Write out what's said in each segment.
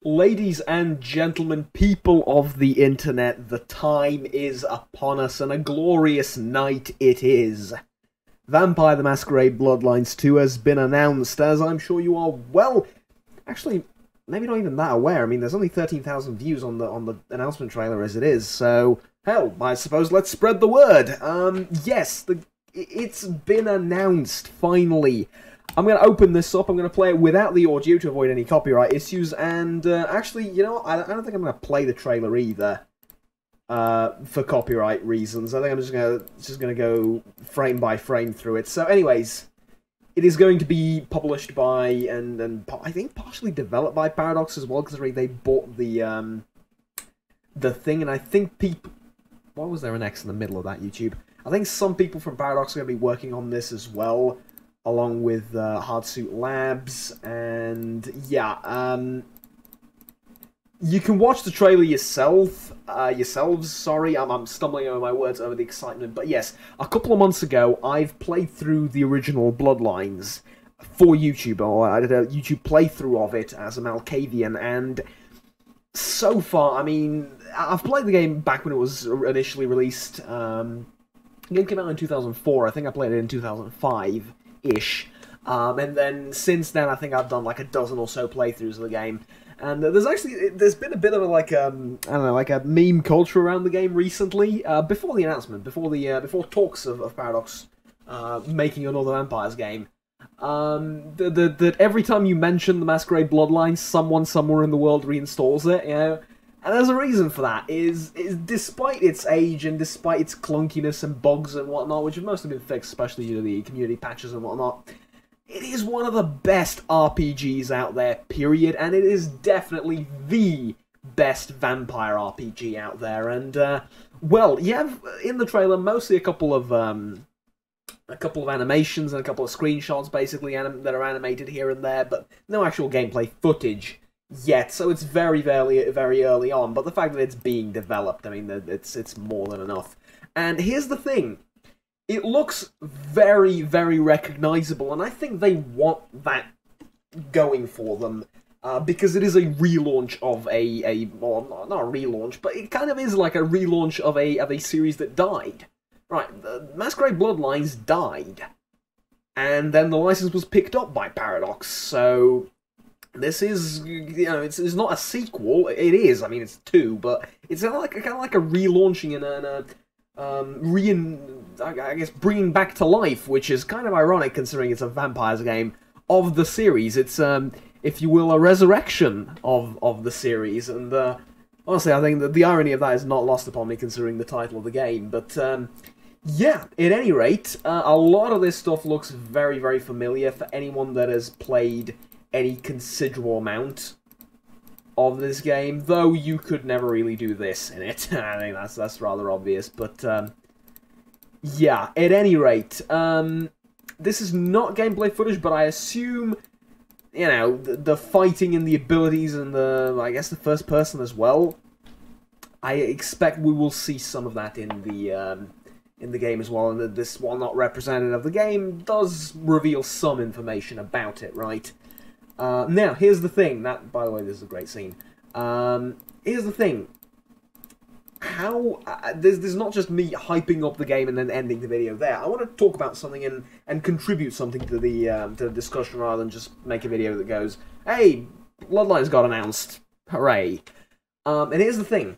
Ladies and gentlemen, people of the internet, the time is upon us, and a glorious night it is. Vampire the Masquerade Bloodlines 2 has been announced, as I'm sure you are well... Actually, maybe not even that aware. I mean, there's only 13,000 views on the announcement trailer as it is, so... Hell, I suppose let's spread the word. Yes, it's been announced, finally. I'm going to open this up, I'm going to play it without the audio to avoid any copyright issues, and actually, you know what, I don't think I'm going to play the trailer either, for copyright reasons. I think I'm just going to go frame by frame through it. So anyways, it is going to be published by, and I think partially developed by Paradox as well, because they bought the thing, and I think people... Why was there an X in the middle of that, YouTube? I think some people from Paradox are going to be working on this as well, along with Hardsuit Labs, and yeah, you can watch the trailer yourselves, sorry, I'm stumbling over my words over the excitement, but yes, a couple of months ago, I've played through the original Bloodlines for YouTube, or I did a YouTube playthrough of it as a Malkavian, and so far, I mean, I've played the game back when it was initially released. The game came out in 2004, I think I played it in 2005-ish. And then since then, I think I've done like a dozen or so playthroughs of the game. And there's been a bit of a, like, I don't know, like a meme culture around the game recently. Before the announcement, before talks of Paradox making another Vampires game. That every time you mention the Masquerade Bloodlines, someone somewhere in the world reinstalls it, you know? And there's a reason for that, is despite its age and despite its clunkiness and bugs and whatnot, which have mostly been fixed, especially due to the community patches and whatnot, it is one of the best RPGs out there, period, and it is definitely the best vampire RPG out there, and, well, you have in the trailer mostly a couple of animations and a couple of screenshots, basically, that are animated here and there, but no actual gameplay footage yet, so it's very early on, but the fact that it's being developed, I mean, it's more than enough. And here's the thing, it looks very recognizable, and I think they want that going for them, because it is a relaunch of well, not a relaunch, but it kind of is like a relaunch of a series that died. Right, the Masquerade Bloodlines died, and then the license was picked up by Paradox, so this is, you know, it's not a sequel. It is, I mean, it's two, but it's kind of like a relaunching and I guess bringing back to life, which is kind of ironic considering it's a vampires game of the series. It's if you will, a resurrection of the series, and honestly, I think that the irony of that is not lost upon me considering the title of the game. But yeah, at any rate, a lot of this stuff looks very familiar for anyone that has played any considerable amount of this game, though you could never really do this in it. I think that's rather obvious, but yeah, at any rate, this is not gameplay footage, but I assume, you know, the fighting and the abilities and I guess the first person as well, I expect we will see some of that in the game as well, and that this, while not representative of the game, does reveal some information about it, right? Now, here's the thing. That, by the way, this is a great scene. Here's the thing. How... this is not just me hyping up the game and then ending the video there. I want to talk about something and contribute something to the discussion rather than just make a video that goes, hey, Bloodlines got announced. Hooray. And here's the thing.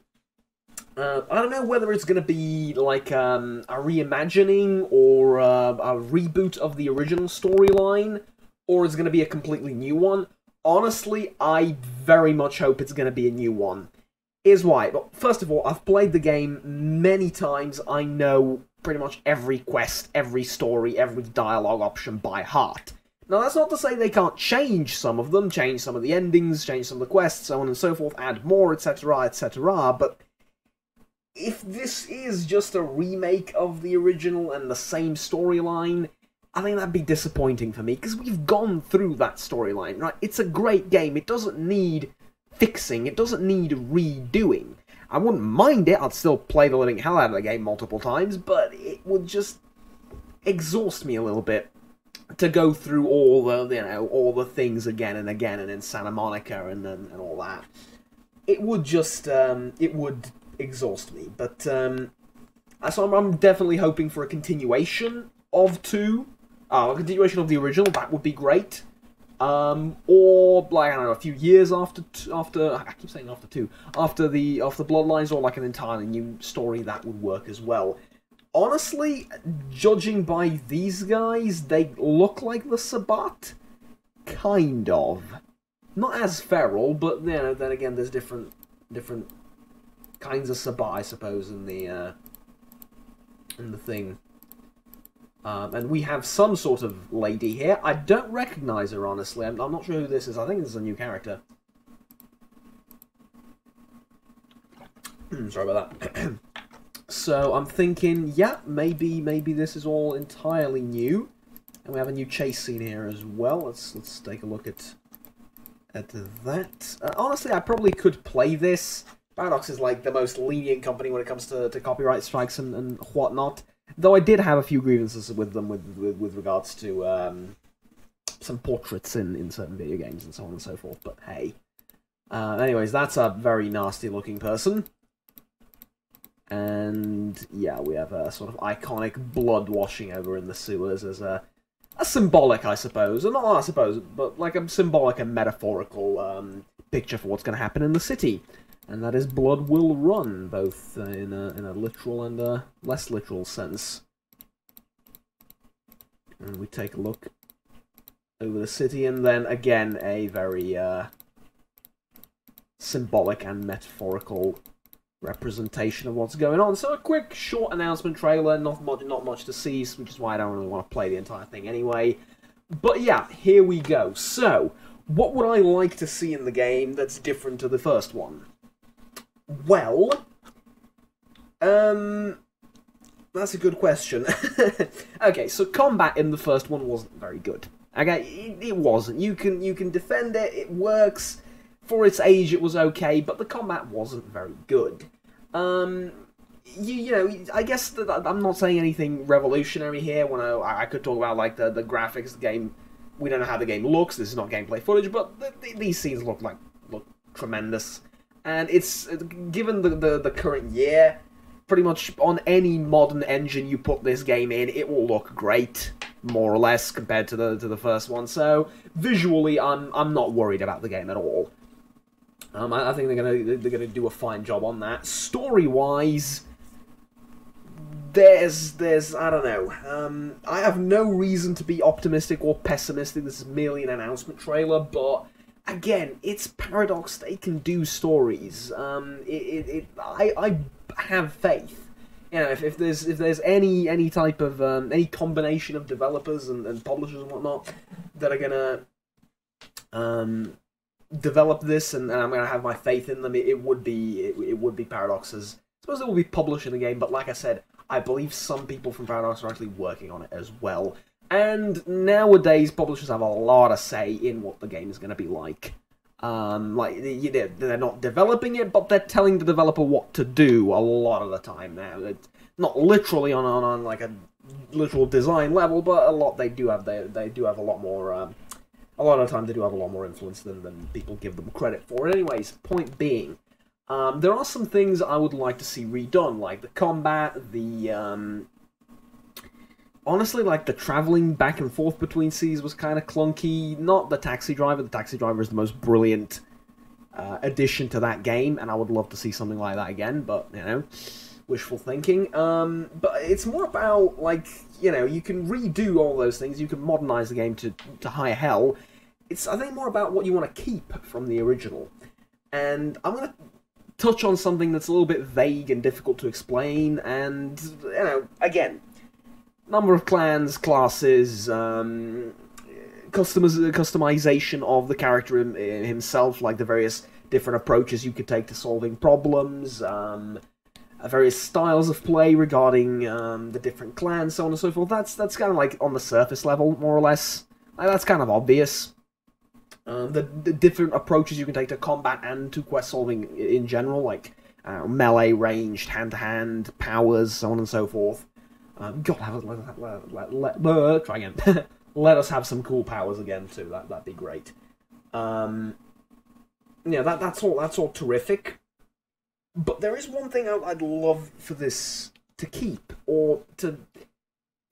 I don't know whether it's going to be like a reimagining or a reboot of the original storyline, or it's going to be a completely new one. Honestly, I very much hope it's going to be a new one. Here's why. Well, first of all, I've played the game many times. I know pretty much every quest, every story, every dialogue option by heart. Now, that's not to say they can't change some of them, change some of the endings, change some of the quests, so on and so forth, add more, etc., but if this is just a remake of the original and the same storyline, I think that'd be disappointing for me, because we've gone through that storyline, right? It's a great game, it doesn't need fixing, it doesn't need redoing. I wouldn't mind it, I'd still play the living hell out of the game multiple times, but it would just exhaust me a little bit to go through all the things again and again, and in Santa Monica and all that. It would just it would exhaust me. But so I'm definitely hoping for a continuation of 2. A continuation of the original. That would be great. Or like, I don't know, a few years after I keep saying after 2, after the Bloodlines, or like an entirely new story, that would work as well. Honestly, judging by these guys, they look like the Sabbat, kind of. Not as feral, but you know, then again, there's different kinds of Sabbat, I suppose, in the thing. And we have some sort of lady here. I don't recognize her, honestly. I'm not sure who this is. I think this is a new character. Sorry about that. So I'm thinking, yeah, maybe this is all entirely new, and we have a new chase scene here as well. Let's take a look at that. Honestly, I probably could play this. Paradox is like the most lenient company when it comes to copyright strikes and whatnot. Though I did have a few grievances with them with regards to some portraits in certain video games and so on and so forth. But hey, anyways, that's a very nasty looking person. And yeah, we have a sort of iconic blood washing over in the sewers as a symbolic, I suppose, or not I suppose, but like a symbolic and metaphorical picture for what's going to happen in the city. And that is blood will run, both in a literal and a less literal sense. And we take a look over the city, and then again a very symbolic and metaphorical representation of what's going on. So a quick, short announcement trailer, not much to see, which is why I don't really want to play the entire thing anyway. But yeah, here we go. So, what would I like to see in the game that's different to the first one? Well, that's a good question. Okay, so combat in the first one wasn't very good. Okay, it wasn't. You can defend it, it works. For its age, it was okay, but the combat wasn't very good. You know, I guess that I'm not saying anything revolutionary here. When I could talk about like the graphics, the game. We don't know how the game looks. This is not gameplay footage, but these scenes look tremendous. And it's given the current year, pretty much on any modern engine you put this game in, it will look great, more or less, compared to the first one. So visually, I'm not worried about the game at all. I think they're gonna do a fine job on that. Story wise, there's I don't know. I have no reason to be optimistic or pessimistic. This is merely an announcement trailer, but again, it's Paradox. They can do stories. I have faith. You know, if there's any type of any combination of developers and publishers and whatnot that are gonna develop this, and I'm gonna have my faith in them, it would be Paradox's. I suppose it will be publishing the game, but like I said, I believe some people from Paradox are actually working on it as well. And nowadays, publishers have a lot of say in what the game is going to be like. Like, they're not developing it, but they're telling the developer what to do a lot of the time now. It's not literally on like a literal design level, but a lot they do have a lot more. A lot of the time, they do have a lot more influence than people give them credit for. Anyways, point being, there are some things I would like to see redone, like the combat, the honestly, like, the traveling back and forth between cities was kind of clunky. Not the taxi driver. The taxi driver is the most brilliant addition to that game, and I would love to see something like that again, but, you know, wishful thinking. But it's more about, like, you know, you can redo all those things. You can modernize the game to high hell. It's, I think, more about what you want to keep from the original. And I'm going to touch on something that's a little bit vague and difficult to explain, and, you know, again, number of clans, classes, customization of the character himself, like the various different approaches you could take to solving problems, various styles of play regarding the different clans, so on and so forth. That's kind of like on the surface level, more or less. Like, that's kind of obvious. The different approaches you can take to combat and to quest solving in general, like melee, ranged, hand-to-hand, powers, so on and so forth. God, try again. let us have some cool powers again too. That'd be great. Yeah, that's all terrific. But there is one thing I'd love for this to keep, or to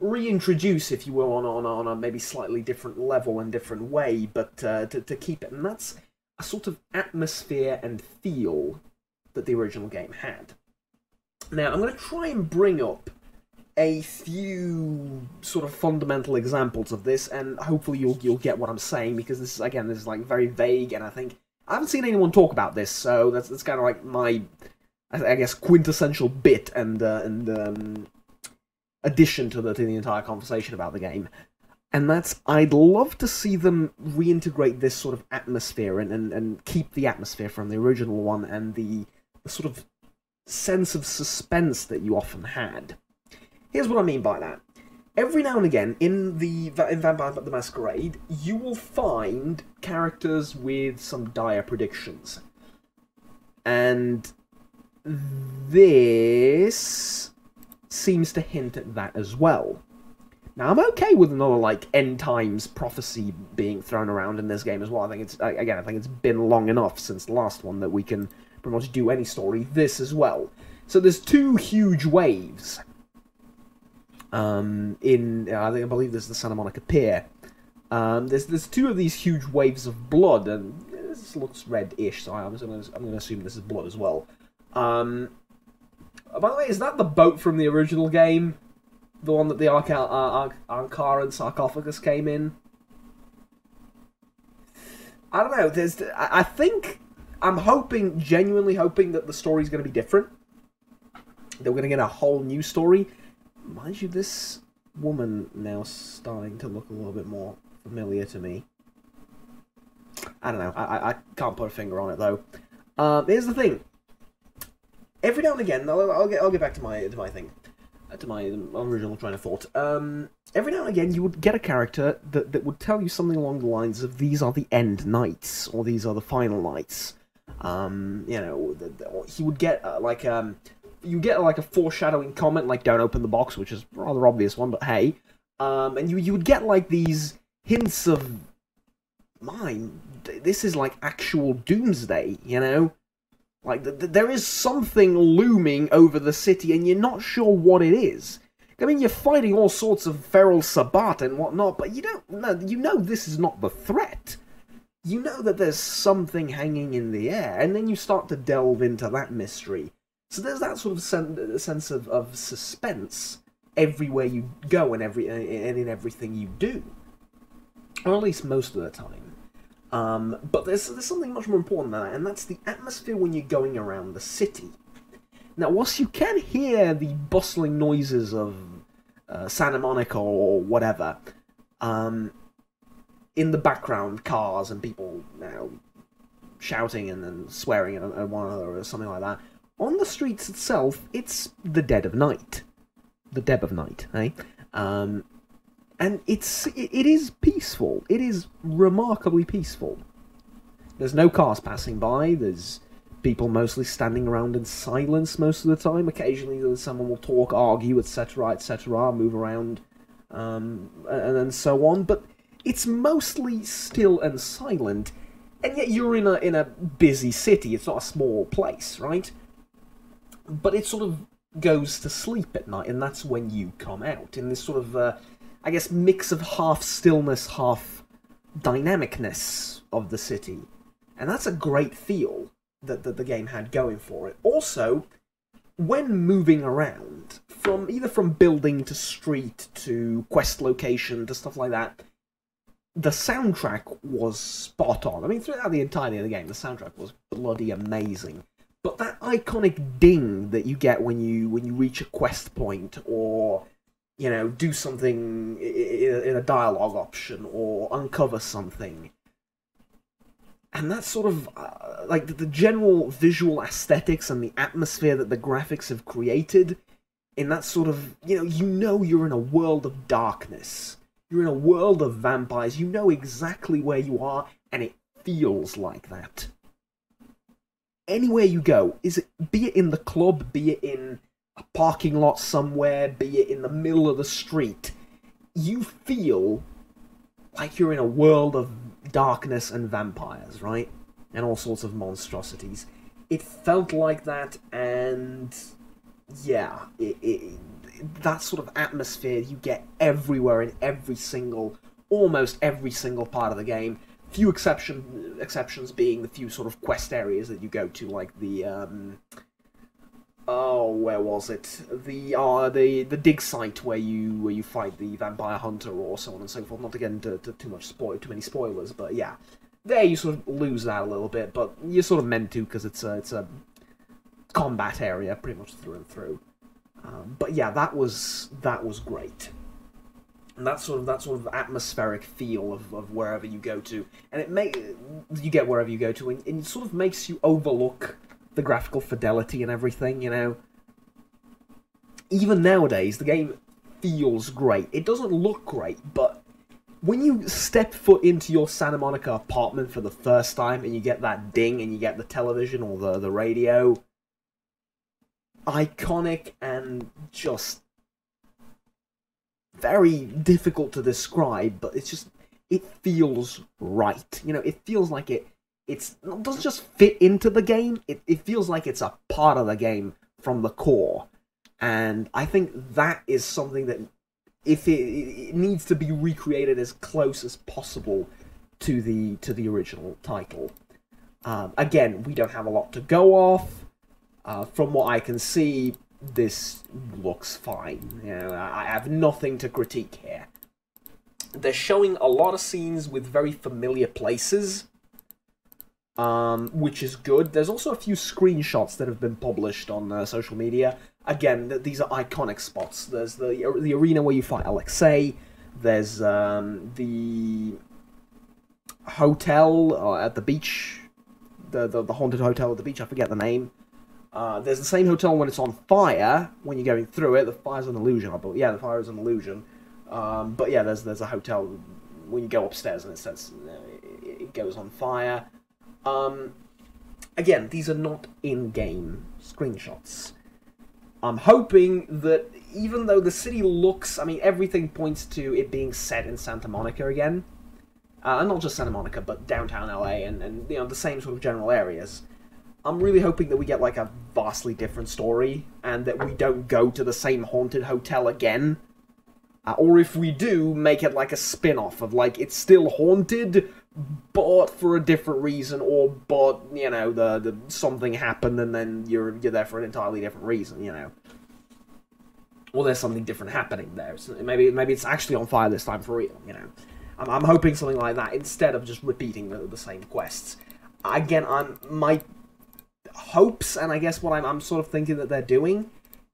reintroduce, if you will, on a maybe slightly different level and different way, but to keep it, and that's a sort of atmosphere and feel that the original game had. Now, I'm going to try and bring up a few sort of fundamental examples of this, and hopefully you'll get what I'm saying, because this is like very vague, and I haven't seen anyone talk about this, so that's kind of like my, I guess, quintessential bit and addition to the entire conversation about the game. And that's, I'd love to see them reintegrate this sort of atmosphere and keep the atmosphere from the original one and the sort of sense of suspense that you often had. Here's what I mean by that. Every now and again, in Vampire the Masquerade, you will find characters with some dire predictions. And this seems to hint at that as well. Now, I'm okay with another, like, end times prophecy being thrown around in this game as well. I think it's been long enough since the last one that we can pretty much do any story. This as well. So there's two huge waves. I believe this is the Santa Monica Pier. There's two of these huge waves of blood, and this looks red-ish, so I'm going to assume this is blood as well. By the way, is that the boat from the original game? The one that the Ankara and sarcophagus came in? I don't know. I'm genuinely hoping that the story's going to be different. That we're going to get a whole new story. Mind you, this woman now starting to look a little bit more familiar to me. I don't know. I can't put a finger on it though. Here's the thing. Every now and again, I'll get back to my thing, to my original train of thought. Every now and again, you would get a character that would tell you something along the lines of, "These are the end nights," or "These are the final nights." He would get you get like a foreshadowing comment, like "Don't open the box," which is a rather obvious one, but hey. And you would get like these hints of, this is like actual doomsday, you know? Like, there is something looming over the city, and you're not sure what it is. I mean, you're fighting all sorts of feral Sabbat and whatnot, but you know this is not the threat. You know that there's something hanging in the air, and then you start to delve into that mystery. So there's that sort of sense of suspense everywhere you go and in everything you do. Or at least most of the time. But there's something much more important than that, and that's the atmosphere when you're going around the city. Now, whilst you can hear the bustling noises of Santa Monica or whatever, in the background, cars and people shouting and swearing at one another or something like that, on the streets itself, it's the dead of night. The Deb of Night, eh? And it is peaceful. It is remarkably peaceful. There's no cars passing by. There's people mostly standing around in silence most of the time. Occasionally someone will talk, argue, etc., move around, and so on. But it's mostly still and silent. And yet you're in a busy city. It's not a small place, right? But it sort of goes to sleep at night, and that's when you come out in this sort of, I guess, mix of half stillness, half dynamicness of the city. And that's a great feel that the game had going for it. Also, when moving around, either from building to street to quest location to stuff like that, the soundtrack was spot on. I mean, throughout the entirety of the game, the soundtrack was bloody amazing. But that iconic ding that you get when you reach a quest point, or do something in a dialogue option, or uncover something, and that sort of like the general visual aesthetics and the atmosphere that the graphics have created, in that sort of you're in a world of darkness, you're in a world of vampires, you know exactly where you are, and it feels like that. Anywhere you go, be it in the club, be it in a parking lot somewhere, be it in the middle of the street, you feel like you're in a world of darkness and vampires, right? And all sorts of monstrosities. It felt like that, and yeah, that sort of atmosphere you get everywhere in almost every single part of the game. Few exceptions being the few sort of quest areas that you go to, like the where was it? The dig site where you fight the vampire hunter or so on and so forth. Not to get into too many spoilers, but yeah, there you sort of lose that a little bit, but you're sort of meant to because it's a combat area pretty much through and through. But yeah, that was great. And that sort of atmospheric feel of wherever you go to, and you get wherever you go to, and it sort of makes you overlook the graphical fidelity and everything, you know. Even nowadays, the game feels great. It doesn't look great, but when you step foot into your Santa Monica apartment for the first time, and you get that ding, and you get the television or the radio, iconic and just very difficult to describe, but it feels right. You know, it feels like it doesn't just fit into the game, it feels like it's a part of the game from the core. And I think that is something that, if it needs to be recreated as close as possible to the original title. Again, we don't have a lot to go off. From what I can see, this looks fine. You know, I have nothing to critique here. They're showing a lot of scenes with very familiar places, which is good. There's also a few screenshots that have been published on social media. Again, these are iconic spots. There's the arena where you fight Alexei. There's the hotel at the beach, the haunted hotel at the beach. I forget the name. There's the same hotel when it's on fire, when you're going through it. The fire's an illusion, I believe. Yeah, the fire is an illusion. But yeah, there's a hotel when you go upstairs and it says it goes on fire. Again, these are not in-game screenshots. I'm hoping that even though the city looks... I mean, everything points to it being set in Santa Monica again. And not just Santa Monica, but downtown LA and you know, the same sort of general areas. I'm really hoping that we get, like, a vastly different story, and that we don't go to the same haunted hotel again. Or if we do, make it like a spin-off of, like, it's still haunted, but for a different reason, but, you know, the something happened and then you're there for an entirely different reason, you know. Or there's something different happening there. So maybe it's actually on fire this time for real, you know. I'm hoping something like that, instead of just repeating the same quests. Again, my hopes, and I guess what I'm sort of thinking that they're doing,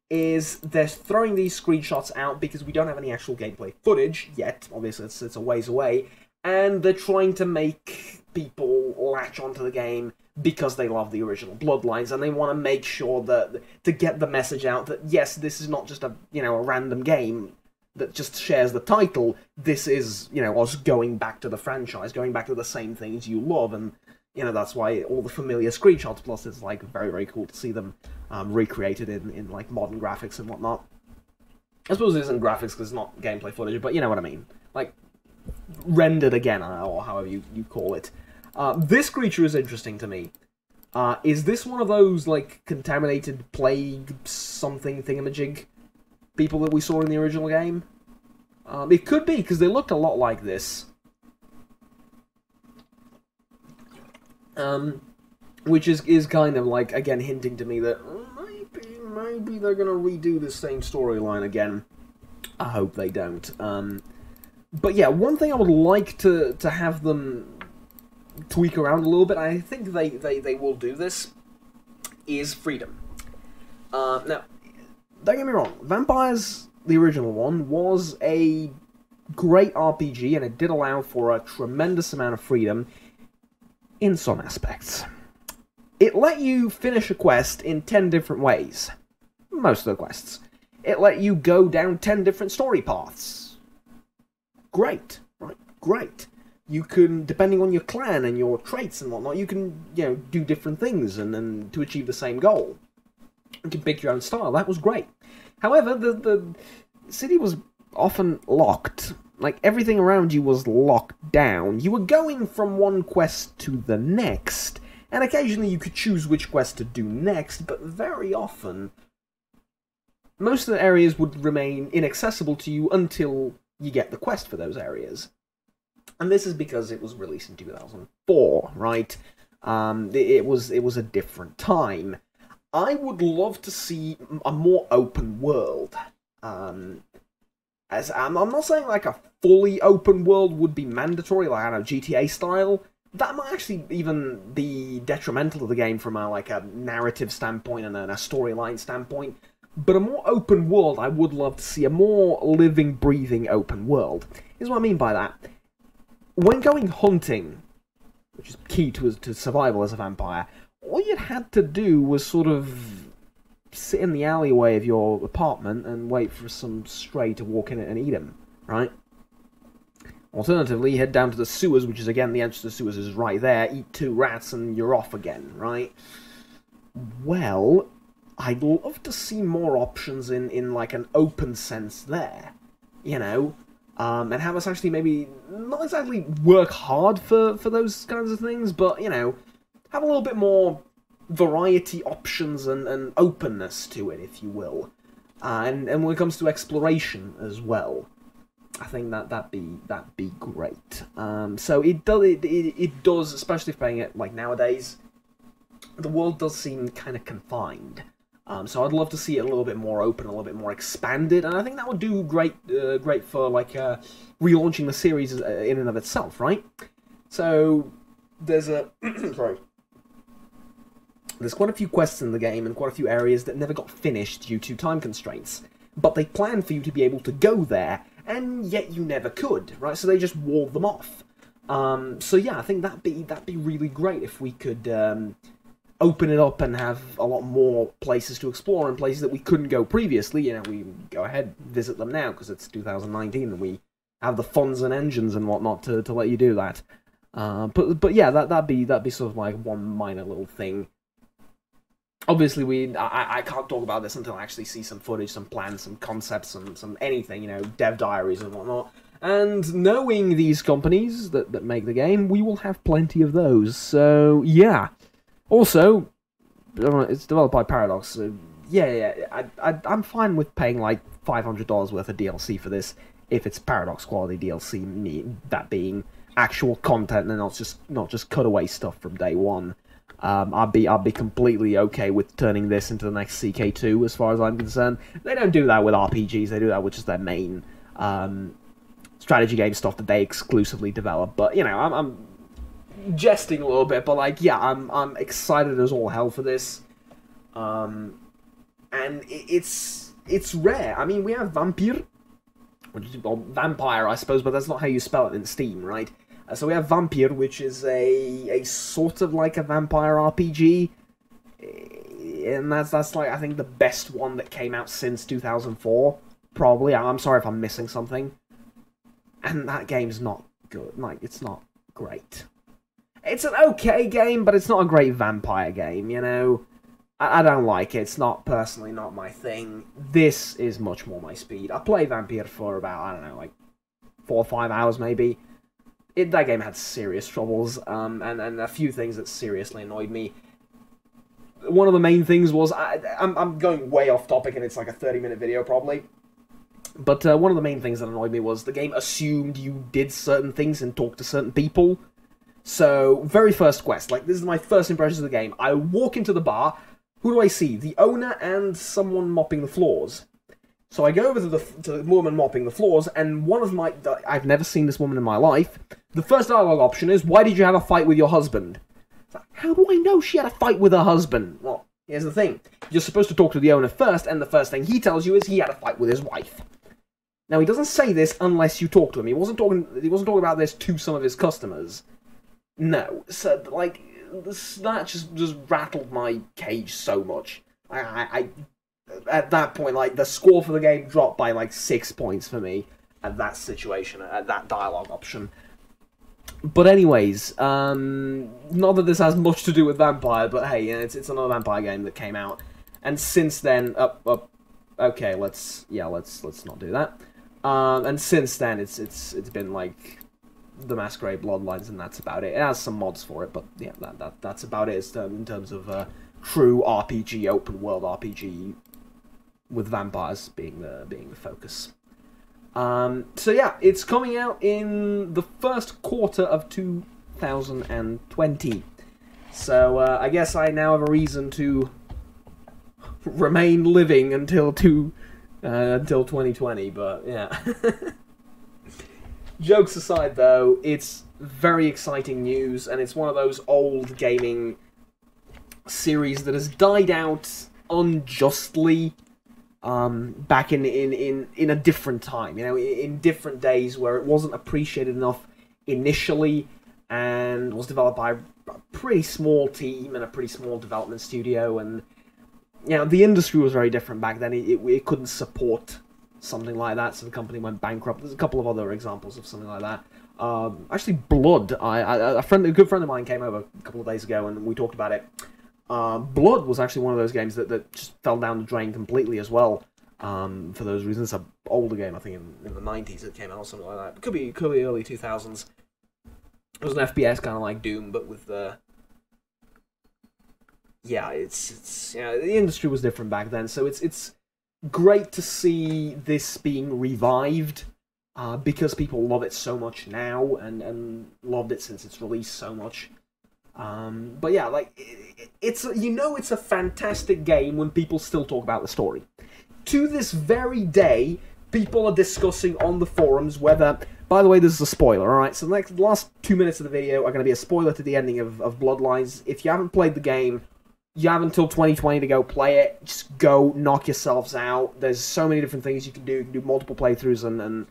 is they're throwing these screenshots out because we don't have any actual gameplay footage yet. Obviously, it's a ways away. And they're trying to make people latch onto the game because they love the original Bloodlines, and they want to make sure that, to get the message out that, yes, this is not just a random game that just shares the title. This is, you know, us going back to the franchise, going back to the same things you love, and, you know, that's why all the familiar screenshots, plus it's, like, very, very cool to see them recreated in, like, modern graphics and whatnot. I suppose it isn't graphics because it's not gameplay footage, but you know what I mean. Like, rendered again, or however you call it. This creature is interesting to me. Is this one of those, like, contaminated plague something thingamajig people that we saw in the original game? It could be, because they looked a lot like this. Which is kind of, like, again, hinting to me that maybe they're gonna redo the same storyline again. I hope they don't. But yeah, one thing I would like to have them tweak around a little bit, I think they will do this, is freedom. Now, don't get me wrong, Vampires, the original one, was a great RPG, and it did allow for a tremendous amount of freedom in some aspects. It let you finish a quest in 10 different ways. Most of the quests. It let you go down 10 different story paths. Great. Right, great. You can, depending on your clan and your traits and whatnot, you can, you know, do different things and to achieve the same goal. You can pick your own style. That was great. However, the city was often locked like, everything around you was locked down. You were going from one quest to the next, and occasionally you could choose which quest to do next, but very often, most of the areas would remain inaccessible to you until you get the quest for those areas. And this is because it was released in 2004, right? It was a different time. I would love to see a more open world. As I'm not saying like a fully open world would be mandatory, like I don't know, GTA style. That might actually even be detrimental to the game from a narrative standpoint and a storyline standpoint. But a more open world, I would love to see a more living, breathing open world. Here's what I mean by that. When going hunting, which is key to survival as a vampire, all you had to do was sort of sit in the alleyway of your apartment and wait for some stray to walk in and eat him, right? Alternatively, head down to the sewers, which is, again, the entrance to the sewers is right there, eat 2 rats, and you're off again, right? Well, I'd love to see more options in like, an open sense there, you know? And have us actually maybe, not exactly work hard for those kinds of things, but, you know, have a little bit more variety, options, and openness to it, if you will. And when it comes to exploration as well, I think that'd be great. So it does, especially if playing it like nowadays, the world does seem kind of confined. So I'd love to see it a little bit more open, a little bit more expanded, and I think that would do great for like relaunching the series in and of itself, right? So there's a sorry. There's quite a few quests in the game and quite a few areas that never got finished due to time constraints, but they planned for you to be able to go there, and yet you never could, right? So they just walled them off. So yeah, I think that'd be really great if we could open it up and have a lot more places to explore and places that we couldn't go previously. You know, we go ahead, visit them now because it's 2019 and we have the funds and engines and whatnot to let you do that. But yeah, that'd be sort of like one minor little thing. Obviously, I can't talk about this until I actually see some footage, some plans, some concepts, some anything, you know, dev diaries and whatnot. And knowing these companies that make the game, we will have plenty of those. So, yeah. Also, it's developed by Paradox, so yeah, I'm fine with paying like $500 worth of DLC for this, if it's Paradox quality DLC, that being actual content and not just cutaway stuff from day one. I'd be completely okay with turning this into the next CK2 as far as I'm concerned. They don't do that with RPGs, they do that with just their main strategy game stuff that they exclusively develop. But you know, I'm jesting a little bit, but like, yeah, I'm excited as all hell for this. And it's rare. I mean, we have Vampire, which is, well, vampire, I suppose, but that's not how you spell it in Steam, right? So we have Vampire, which is a sort of like a vampire RPG, and that's like, I think, the best one that came out since 2004, probably. I'm sorry if I'm missing something. And that game's not good. Like, it's not great. It's an okay game, but it's not a great vampire game, you know? I don't like it. It's personally not my thing. This is much more my speed. I play Vampire for about, I don't know, like 4 or 5 hours maybe. That game had serious troubles, and a few things that seriously annoyed me. One of the main things was, I'm going way off topic, and it's like a 30-minute video probably. But one of the main things that annoyed me was the game assumed you did certain things and talked to certain people. So, very first quest, like, this is my first impressions of the game. I walk into the bar, who do I see? The owner and someone mopping the floors. So I go over to the woman mopping the floors, and one of my... I've never seen this woman in my life. The first dialogue option is, why did you have a fight with your husband? Like, how do I know she had a fight with her husband? Well, here's the thing. You're supposed to talk to the owner first, and the first thing he tells you is he had a fight with his wife. Now, he doesn't say this unless you talk to him. He wasn't talking about this to some of his customers. No. So, like, that just rattled my cage so much. I at that point, like, the score for the game dropped by, like, 6 points for me at that situation, at that dialogue option. But anyways, not that this has much to do with Vampire, but hey, it's another Vampire game that came out. And since then, okay, let's not do that. And since then, it's been like the Masquerade Bloodlines, and that's about it. It has some mods for it, but yeah, that's about it in terms of true RPG, open world RPG, with vampires being the focus. So yeah, it's coming out in the first quarter of 2020. So I guess I now have a reason to remain living until 2020. But yeah. Jokes aside, though, it's very exciting news, and it's one of those old gaming series that has died out unjustly. Back in a different time, you know, in different days where it wasn't appreciated enough initially, and was developed by a pretty small team and a pretty small development studio, and you know, the industry was very different back then. It couldn't support something like that, so the company went bankrupt. There's a couple of other examples of something like that. Actually, Blood. A good friend of mine came over a couple of days ago, and we talked about it. Blood was actually one of those games that just fell down the drain completely as well. For those reasons, it's an older game. I think in the 90s it came out, or something like that. It could be early 2000s. It was an FPS kind of like Doom, but with the it's you know, the industry was different back then, so it's great to see this being revived, because people love it so much now, and loved it since its release so much. But yeah, like, it's a fantastic game when people still talk about the story. To this very day, people are discussing on the forums whether... By the way, this is a spoiler, alright? So the last 2 minutes of the video are going to be a spoiler to the ending of Bloodlines. If you haven't played the game, you have until 2020 to go play it. Just go knock yourselves out. There's so many different things you can do. You can do multiple playthroughs and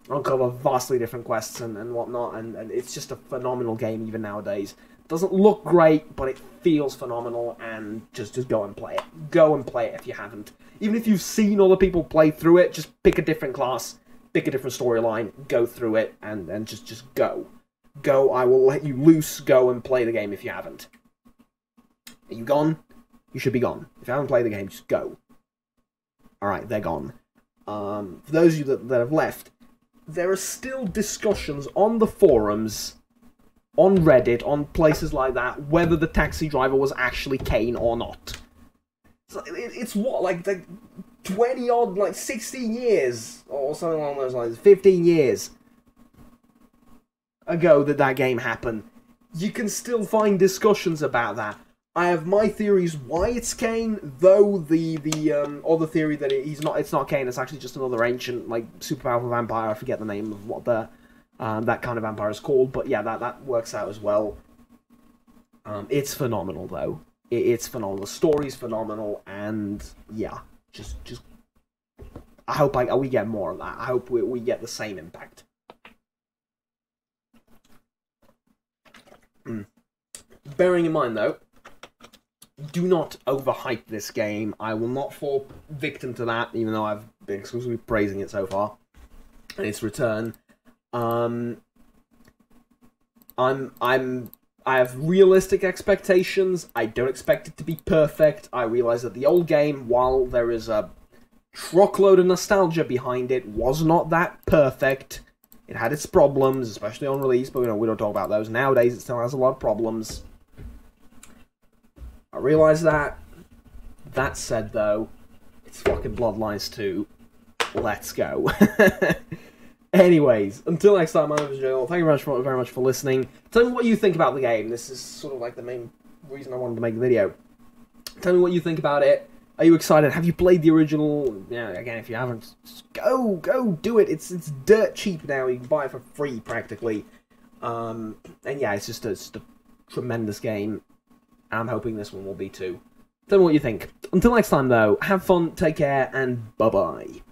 uncover vastly different quests and whatnot. And it's just a phenomenal game even nowadays. Doesn't look great, but it feels phenomenal, and just go and play it. Go and play it if you haven't. Even if you've seen other people play through it, just pick a different class, pick a different storyline, go through it, and just go. Go, I will let you loose, go and play the game if you haven't. Are you gone? You should be gone. If you haven't played the game, just go. Alright, they're gone. For those of you that have left, there are still discussions on the forums, on Reddit, on places like that, whether the taxi driver was actually Kane or not. It's what, like 20 odd, like 16 years, or something along those lines, 15 years ago that game happened. You can still find discussions about that. I have my theories why it's Kane, though the other theory that it's not Kane, it's actually just another ancient, like, super powerful vampire. I forget the name of what that kind of vampire is called, but yeah, that works out as well. It's phenomenal, though. It's phenomenal. The story's phenomenal, and yeah, just I hope we get more of that. I hope we get the same impact. Bearing in mind, though, do not overhype this game. I will not fall victim to that, even though I've been exclusively praising it so far. And its return. I have realistic expectations. I don't expect it to be perfect. I realize that the old game, while there is a truckload of nostalgia behind it, was not that perfect. It had its problems, especially on release, but we don't talk about those. Nowadays, it still has a lot of problems. I realize that. That said, though, it's fucking Bloodlines 2. Let's go. Anyways, until next time, my name is Joel. Thank you very much for listening. Tell me what you think about the game. This is sort of like the main reason I wanted to make the video. Tell me what you think about it. Are you excited? Have you played the original? Yeah, again, if you haven't, just go do it. It's dirt cheap now. You can buy it for free, practically. And yeah, it's just a tremendous game. I'm hoping this one will be too. Tell me what you think. Until next time, though, have fun, take care, and bye-bye.